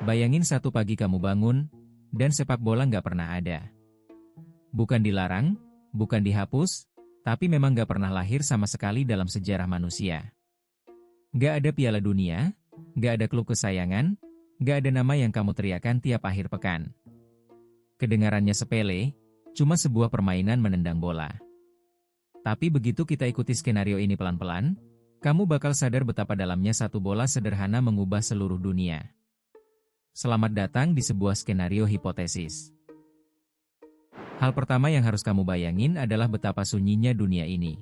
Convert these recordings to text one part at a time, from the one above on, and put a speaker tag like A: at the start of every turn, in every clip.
A: Bayangin satu pagi kamu bangun, dan sepak bola nggak pernah ada. Bukan dilarang, bukan dihapus, tapi memang nggak pernah lahir sama sekali dalam sejarah manusia. Nggak ada Piala Dunia, nggak ada klub kesayangan, nggak ada nama yang kamu teriakan tiap akhir pekan. Kedengarannya sepele, cuma sebuah permainan menendang bola. Tapi begitu kita ikuti skenario ini pelan-pelan, kamu bakal sadar betapa dalamnya satu bola sederhana mengubah seluruh dunia. Selamat datang di sebuah skenario hipotesis. Hal pertama yang harus kamu bayangin adalah betapa sunyinya dunia ini.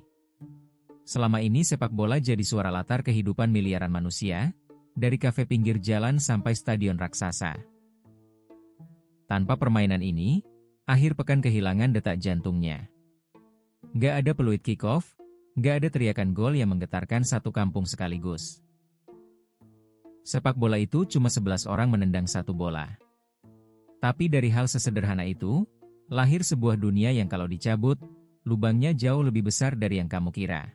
A: Selama ini sepak bola jadi suara latar kehidupan miliaran manusia, dari kafe pinggir jalan sampai stadion raksasa. Tanpa permainan ini, akhir pekan kehilangan detak jantungnya. Gak ada peluit kick-off, gak ada teriakan gol yang menggetarkan satu kampung sekaligus. Sepak bola itu cuma 11 orang menendang satu bola. Tapi dari hal sesederhana itu, lahir sebuah dunia yang kalau dicabut, lubangnya jauh lebih besar dari yang kamu kira.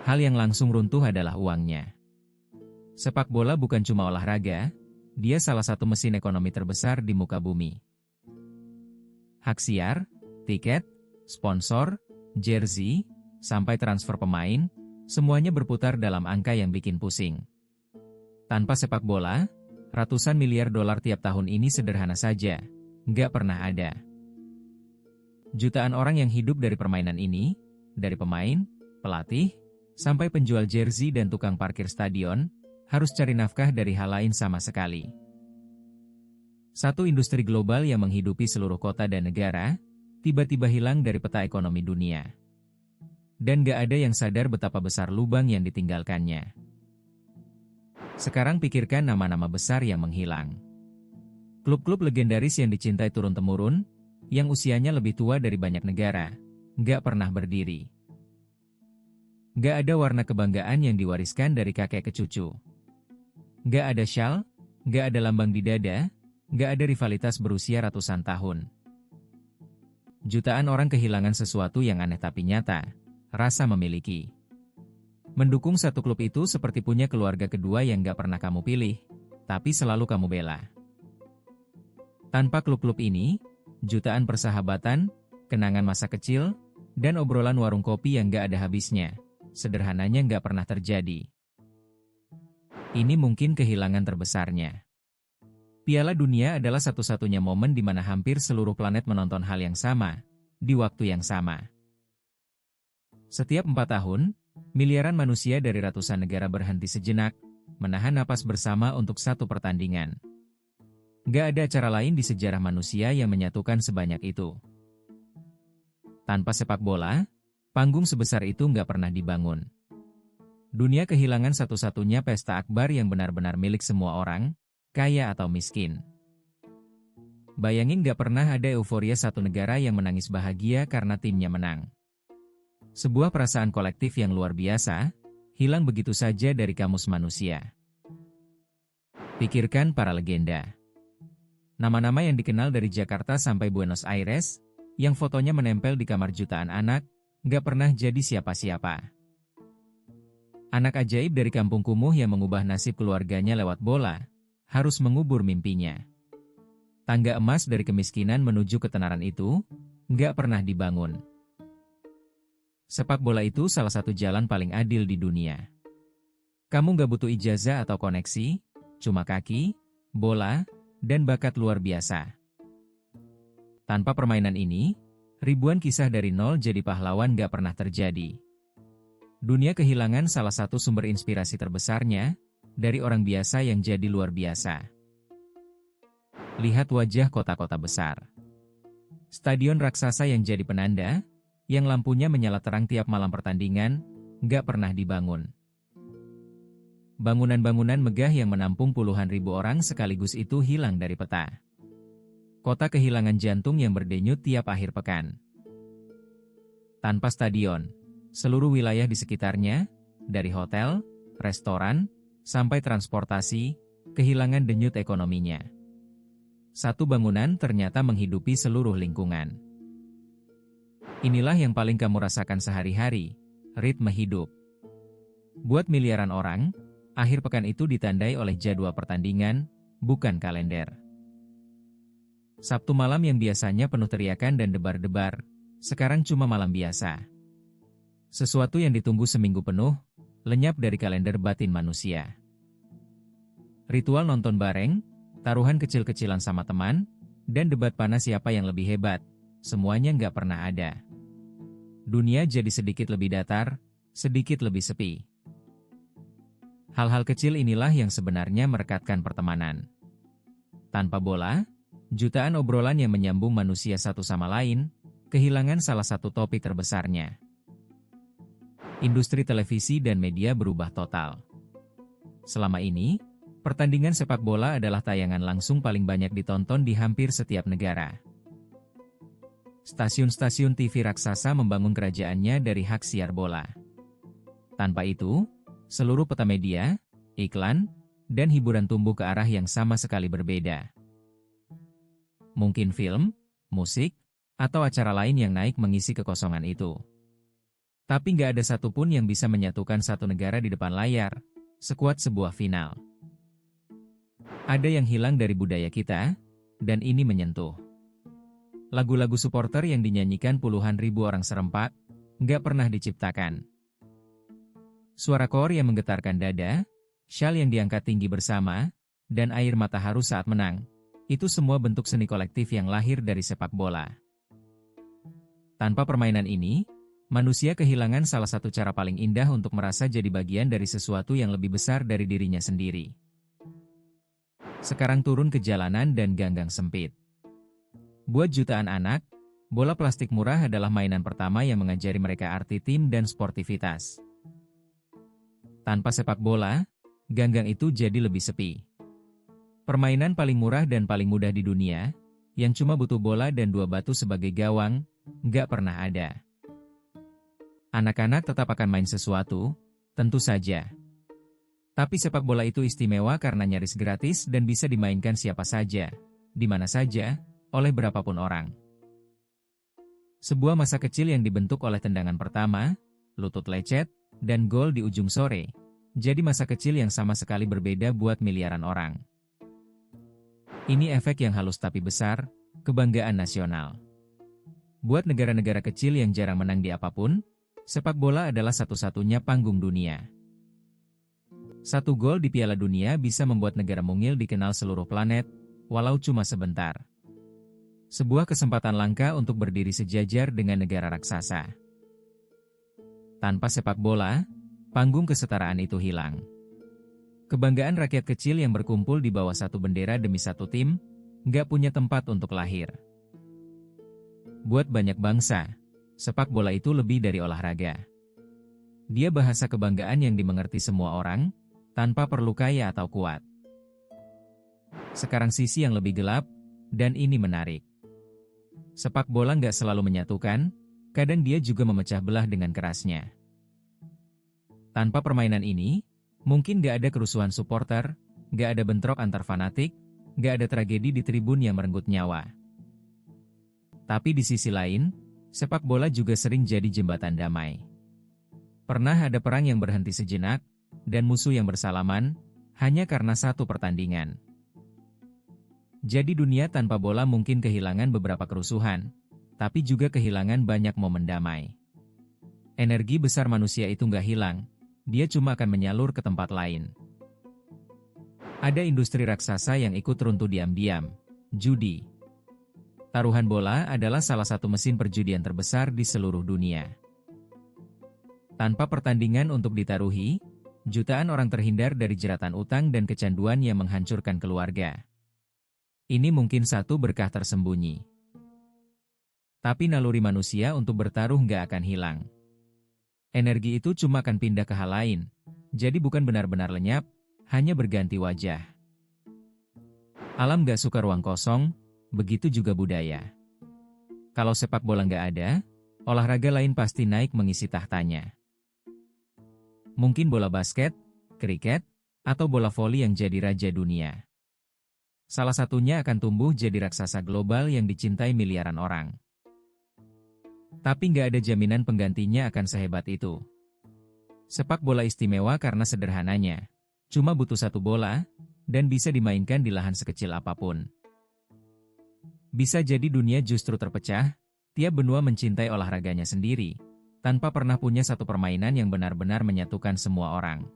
A: Hal yang langsung runtuh adalah uangnya. Sepak bola bukan cuma olahraga, dia salah satu mesin ekonomi terbesar di muka bumi. Hak siar, tiket, sponsor, jersey, sampai transfer pemain, semuanya berputar dalam angka yang bikin pusing. Tanpa sepak bola, ratusan miliar dolar tiap tahun ini sederhana saja, nggak pernah ada. Jutaan orang yang hidup dari permainan ini, dari pemain, pelatih, sampai penjual jersey dan tukang parkir stadion, harus cari nafkah dari hal lain sama sekali. Satu industri global yang menghidupi seluruh kota dan negara, tiba-tiba hilang dari peta ekonomi dunia. Dan nggak ada yang sadar betapa besar lubang yang ditinggalkannya. Sekarang pikirkan nama-nama besar yang menghilang. Klub-klub legendaris yang dicintai turun-temurun, yang usianya lebih tua dari banyak negara, nggak pernah berdiri. Nggak ada warna kebanggaan yang diwariskan dari kakek ke cucu. Nggak ada syal, nggak ada lambang di dada, nggak ada rivalitas berusia ratusan tahun. Jutaan orang kehilangan sesuatu yang aneh tapi nyata, rasa memiliki. Mendukung satu klub itu seperti punya keluarga kedua yang gak pernah kamu pilih, tapi selalu kamu bela. Tanpa klub-klub ini, jutaan persahabatan, kenangan masa kecil, dan obrolan warung kopi yang gak ada habisnya, sederhananya gak pernah terjadi. Ini mungkin kehilangan terbesarnya. Piala Dunia adalah satu-satunya momen di mana hampir seluruh planet menonton hal yang sama, di waktu yang sama. Setiap 4 tahun, miliaran manusia dari ratusan negara berhenti sejenak, menahan napas bersama untuk satu pertandingan. Gak ada cara lain di sejarah manusia yang menyatukan sebanyak itu. Tanpa sepak bola, panggung sebesar itu gak pernah dibangun. Dunia kehilangan satu-satunya pesta akbar yang benar-benar milik semua orang, kaya atau miskin. Bayangin gak pernah ada euforia satu negara yang menangis bahagia karena timnya menang. Sebuah perasaan kolektif yang luar biasa, hilang begitu saja dari kamus manusia. Pikirkan para legenda. Nama-nama yang dikenal dari Jakarta sampai Buenos Aires, yang fotonya menempel di kamar jutaan anak, gak pernah jadi siapa-siapa. Anak ajaib dari kampung kumuh yang mengubah nasib keluarganya lewat bola, harus mengubur mimpinya. Tangga emas dari kemiskinan menuju ketenaran itu, gak pernah dibangun. Sepak bola itu salah satu jalan paling adil di dunia. Kamu gak butuh ijazah atau koneksi, cuma kaki, bola, dan bakat luar biasa. Tanpa permainan ini, ribuan kisah dari nol jadi pahlawan gak pernah terjadi. Dunia kehilangan salah satu sumber inspirasi terbesarnya, dari orang biasa yang jadi luar biasa. Lihat wajah kota-kota besar. Stadion raksasa yang jadi penanda, yang lampunya menyala terang tiap malam pertandingan, gak pernah dibangun. Bangunan-bangunan megah yang menampung puluhan ribu orang sekaligus itu hilang dari peta. Kota kehilangan jantung yang berdenyut tiap akhir pekan. Tanpa stadion, seluruh wilayah di sekitarnya, dari hotel, restoran, sampai transportasi, kehilangan denyut ekonominya. Satu bangunan ternyata menghidupi seluruh lingkungan. Inilah yang paling kamu rasakan sehari-hari, ritme hidup. Buat miliaran orang, akhir pekan itu ditandai oleh jadwal pertandingan, bukan kalender. Sabtu malam yang biasanya penuh teriakan dan debar-debar, sekarang cuma malam biasa. Sesuatu yang ditunggu seminggu penuh, lenyap dari kalender batin manusia. Ritual nonton bareng, taruhan kecil-kecilan sama teman, dan debat panas siapa yang lebih hebat, semuanya nggak pernah ada. Dunia jadi sedikit lebih datar, sedikit lebih sepi. Hal-hal kecil inilah yang sebenarnya merekatkan pertemanan. Tanpa bola, jutaan obrolan yang menyambung manusia satu sama lain, kehilangan salah satu topik terbesarnya. Industri televisi dan media berubah total. Selama ini, pertandingan sepak bola adalah tayangan langsung paling banyak ditonton di hampir setiap negara. Stasiun-stasiun TV raksasa membangun kerajaannya dari hak siar bola. Tanpa itu, seluruh peta media, iklan, dan hiburan tumbuh ke arah yang sama sekali berbeda. Mungkin film, musik, atau acara lain yang naik mengisi kekosongan itu. Tapi nggak ada satupun yang bisa menyatukan satu negara di depan layar, sekuat sebuah final. Ada yang hilang dari budaya kita, dan ini menyentuh. Lagu-lagu supporter yang dinyanyikan puluhan ribu orang serempak, nggak pernah diciptakan. Suara kor yang menggetarkan dada, syal yang diangkat tinggi bersama, dan air mata haru saat menang, itu semua bentuk seni kolektif yang lahir dari sepak bola. Tanpa permainan ini, manusia kehilangan salah satu cara paling indah untuk merasa jadi bagian dari sesuatu yang lebih besar dari dirinya sendiri. Sekarang turun ke jalanan dan ganggang sempit. Buat jutaan anak, bola plastik murah adalah mainan pertama yang mengajari mereka arti tim dan sportivitas. Tanpa sepak bola, ganggang itu jadi lebih sepi. Permainan paling murah dan paling mudah di dunia, yang cuma butuh bola dan 2 batu sebagai gawang, nggak pernah ada. Anak-anak tetap akan main sesuatu, tentu saja. Tapi sepak bola itu istimewa karena nyaris gratis dan bisa dimainkan siapa saja, di mana saja, oleh berapapun orang. Sebuah masa kecil yang dibentuk oleh tendangan pertama, lutut lecet, dan gol di ujung sore, jadi masa kecil yang sama sekali berbeda buat miliaran orang. Ini efek yang halus tapi besar, kebanggaan nasional. Buat negara-negara kecil yang jarang menang di apapun, sepak bola adalah satu-satunya panggung dunia. 1 gol di Piala Dunia bisa membuat negara mungil dikenal seluruh planet, walau cuma sebentar. Sebuah kesempatan langka untuk berdiri sejajar dengan negara raksasa. Tanpa sepak bola, panggung kesetaraan itu hilang. Kebanggaan rakyat kecil yang berkumpul di bawah satu bendera demi satu tim, nggak punya tempat untuk lahir. Buat banyak bangsa, sepak bola itu lebih dari olahraga. Dia bahasa kebanggaan yang dimengerti semua orang, tanpa perlu kaya atau kuat. Sekarang sisi yang lebih gelap, dan ini menarik. Sepak bola nggak selalu menyatukan, kadang dia juga memecah belah dengan kerasnya. Tanpa permainan ini, mungkin nggak ada kerusuhan supporter, nggak ada bentrok antar fanatik, nggak ada tragedi di tribun yang merenggut nyawa. Tapi di sisi lain, sepak bola juga sering jadi jembatan damai. Pernah ada perang yang berhenti sejenak, dan musuh yang bersalaman, hanya karena satu pertandingan. Jadi dunia tanpa bola mungkin kehilangan beberapa kerusuhan, tapi juga kehilangan banyak momen damai. Energi besar manusia itu nggak hilang, dia cuma akan menyalur ke tempat lain. Ada industri raksasa yang ikut runtuh diam-diam, judi. Taruhan bola adalah salah satu mesin perjudian terbesar di seluruh dunia. Tanpa pertandingan untuk ditaruhi, jutaan orang terhindar dari jeratan utang dan kecanduan yang menghancurkan keluarga. Ini mungkin satu berkah tersembunyi. Tapi naluri manusia untuk bertaruh nggak akan hilang. Energi itu cuma akan pindah ke hal lain, jadi bukan benar-benar lenyap, hanya berganti wajah. Alam nggak suka ruang kosong, begitu juga budaya. Kalau sepak bola nggak ada, olahraga lain pasti naik mengisi tahtanya. Mungkin bola basket, kriket, atau bola voli yang jadi raja dunia. Salah satunya akan tumbuh jadi raksasa global yang dicintai miliaran orang. Tapi nggak ada jaminan penggantinya akan sehebat itu. Sepak bola istimewa karena sederhananya. Cuma butuh satu bola, dan bisa dimainkan di lahan sekecil apapun. Bisa jadi dunia justru terpecah, tiap benua mencintai olahraganya sendiri, tanpa pernah punya satu permainan yang benar-benar menyatukan semua orang.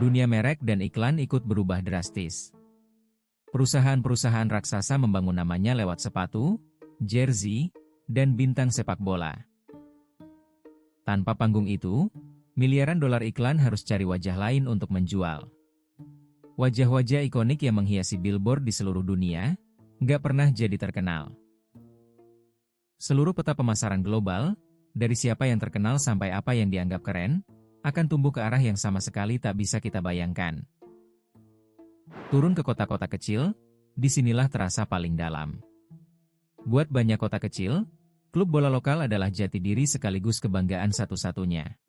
A: Dunia merek dan iklan ikut berubah drastis. Perusahaan-perusahaan raksasa membangun namanya lewat sepatu, jersey, dan bintang sepak bola. Tanpa panggung itu, miliaran dolar iklan harus cari wajah lain untuk menjual. Wajah-wajah ikonik yang menghiasi billboard di seluruh dunia, nggak pernah jadi terkenal. Seluruh peta pemasaran global, dari siapa yang terkenal sampai apa yang dianggap keren, akan tumbuh ke arah yang sama sekali tak bisa kita bayangkan. Turun ke kota-kota kecil, disinilah terasa paling dalam. Buat banyak kota kecil, klub bola lokal adalah jati diri sekaligus kebanggaan satu-satunya.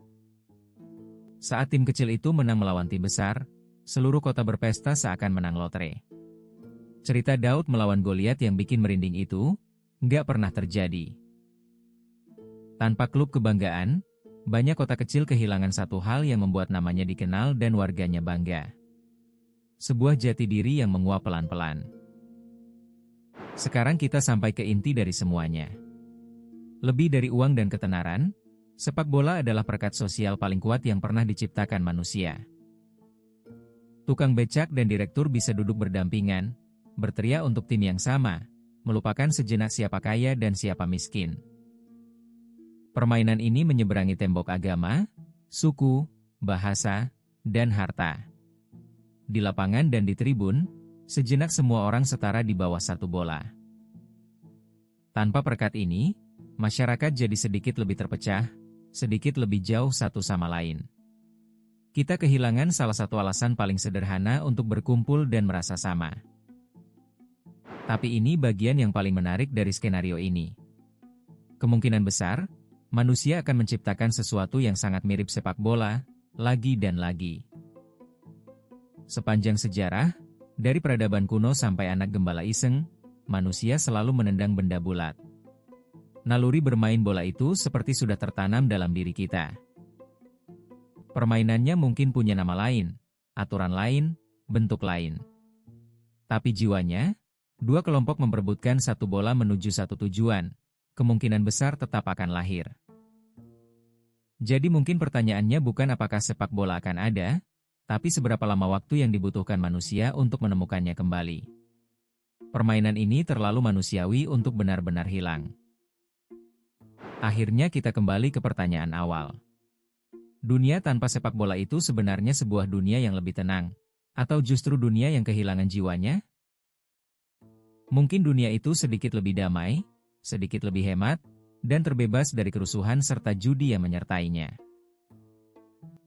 A: Saat tim kecil itu menang melawan tim besar, seluruh kota berpesta seakan menang lotre. Cerita Daud melawan Goliat yang bikin merinding itu, nggak pernah terjadi. Tanpa klub kebanggaan, banyak kota kecil kehilangan satu hal yang membuat namanya dikenal dan warganya bangga. Sebuah jati diri yang menguap pelan-pelan. Sekarang kita sampai ke inti dari semuanya. Lebih dari uang dan ketenaran, sepak bola adalah perekat sosial paling kuat yang pernah diciptakan manusia. Tukang becak dan direktur bisa duduk berdampingan, berteriak untuk tim yang sama, melupakan sejenak siapa kaya dan siapa miskin. Permainan ini menyeberangi tembok agama, suku, bahasa, dan harta. Di lapangan dan di tribun, sejenak semua orang setara di bawah satu bola. Tanpa perekat ini, masyarakat jadi sedikit lebih terpecah, sedikit lebih jauh satu sama lain. Kita kehilangan salah satu alasan paling sederhana untuk berkumpul dan merasa sama. Tapi ini bagian yang paling menarik dari skenario ini. Kemungkinan besar, manusia akan menciptakan sesuatu yang sangat mirip sepak bola, lagi dan lagi. Sepanjang sejarah, dari peradaban kuno sampai anak gembala iseng, manusia selalu menendang benda bulat. Naluri bermain bola itu seperti sudah tertanam dalam diri kita. Permainannya mungkin punya nama lain, aturan lain, bentuk lain. Tapi jiwanya, dua kelompok memperebutkan satu bola menuju satu tujuan, kemungkinan besar tetap akan lahir. Jadi mungkin pertanyaannya bukan apakah sepak bola akan ada, tapi seberapa lama waktu yang dibutuhkan manusia untuk menemukannya kembali. Permainan ini terlalu manusiawi untuk benar-benar hilang. Akhirnya kita kembali ke pertanyaan awal. Dunia tanpa sepak bola itu sebenarnya sebuah dunia yang lebih tenang, atau justru dunia yang kehilangan jiwanya? Mungkin dunia itu sedikit lebih damai, sedikit lebih hemat, dan terbebas dari kerusuhan serta judi yang menyertainya.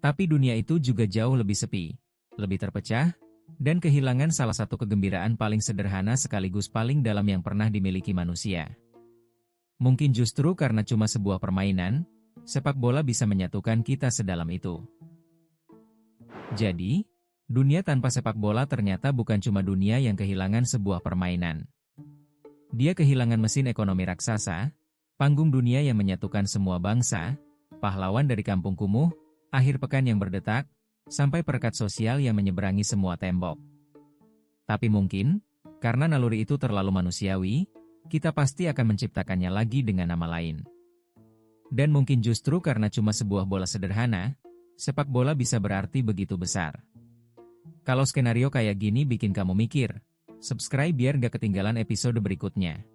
A: Tapi dunia itu juga jauh lebih sepi, lebih terpecah, dan kehilangan salah satu kegembiraan paling sederhana sekaligus paling dalam yang pernah dimiliki manusia. Mungkin justru karena cuma sebuah permainan, sepak bola bisa menyatukan kita sedalam itu. Jadi, dunia tanpa sepak bola ternyata bukan cuma dunia yang kehilangan sebuah permainan. Dia kehilangan mesin ekonomi raksasa, panggung dunia yang menyatukan semua bangsa, pahlawan dari kampung kumuh, akhir pekan yang berdetak, sampai perekat sosial yang menyeberangi semua tembok. Tapi mungkin, karena naluri itu terlalu manusiawi, kita pasti akan menciptakannya lagi dengan nama lain. Dan mungkin justru karena cuma sebuah bola sederhana, sepak bola bisa berarti begitu besar. Kalau skenario kayak gini bikin kamu mikir, subscribe biar gak ketinggalan episode berikutnya.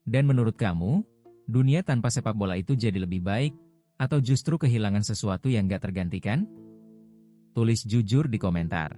A: Dan menurut kamu, dunia tanpa sepak bola itu jadi lebih baik, atau justru kehilangan sesuatu yang gak tergantikan? Tulis jujur di komentar.